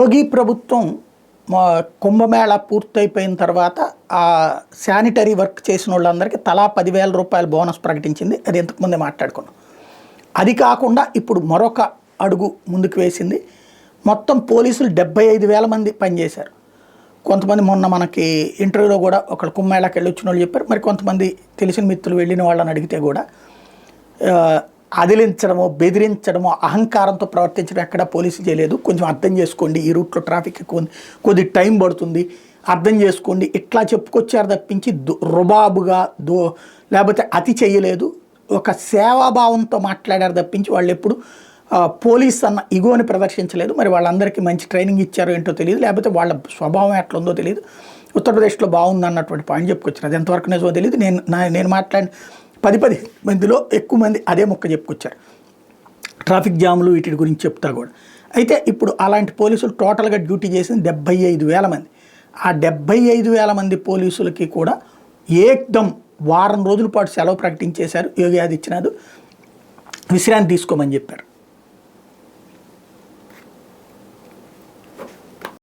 యోగి ప్రభుత్వం కుంభమేళా పూర్తయిపోయిన తర్వాత ఆ శానిటరీ వర్క్ చేసిన వాళ్ళందరికీ తలా 10,000 రూపాయల బోనస్ ప్రకటించింది. అది ఇంతకుముందే మాట్లాడుకున్నాం. అది కాకుండా ఇప్పుడు మరొక అడుగు ముందుకు వేసింది. మొత్తం పోలీసులు 75,000 మంది పనిచేశారు. కొంతమంది మొన్న మనకి ఇంటర్వ్యూలో కూడా ఒకళ్ళు కుంభమేళాకి వెళ్ళి వచ్చిన వాళ్ళు చెప్పారు. మరి కొంతమంది తెలిసిన మిత్రులు వెళ్ళిన వాళ్ళని అడిగితే కూడా అదిలించడమో బెదిరించడమో అహంకారంతో ప్రవర్తించడం ఎక్కడా పోలీసులు చేయలేదు. కొంచెం అర్థం చేసుకోండి, ఈ రూట్లో ట్రాఫిక్ ఎక్కువ ఉంది, కొద్ది టైం పడుతుంది, అర్థం చేసుకోండి ఇట్లా చెప్పుకొచ్చారు తప్పించి రుబాబుగా లేకపోతే అతి చేయలేదు. ఒక సేవాభావంతో మాట్లాడారు తప్పించి వాళ్ళు ఎప్పుడు పోలీస్ అన్న ఇగోని ప్రదర్శించలేదు. మరి వాళ్ళందరికీ మంచి ట్రైనింగ్ ఇచ్చారో ఏంటో తెలియదు, లేకపోతే వాళ్ళ స్వభావం ఎట్లా ఉందో తెలియదు. ఉత్తరప్రదేశ్లో బాగుంది అన్నటువంటి పాయింట్ చెప్పుకొచ్చారు. అది ఎంతవరకు నిజమో తెలియదు. నేను మాట్లాడిన 10 మందిలో ఎక్కువ మంది అదే మొక్క చెప్పుకొచ్చారు, ట్రాఫిక్ జాములు వీటి గురించి చెప్తా కూడా. అయితే ఇప్పుడు అలాంటి పోలీసులు టోటల్గా డ్యూటీ చేసింది 75,000 మంది. ఆ 75,000 మంది పోలీసులకి కూడా ఏకదమ్ వారం రోజుల పాటు సెలవు ప్రకటించేశారు యోగి ఆదిత్యనాథ్. విశ్రాంతి తీసుకోమని చెప్పారు.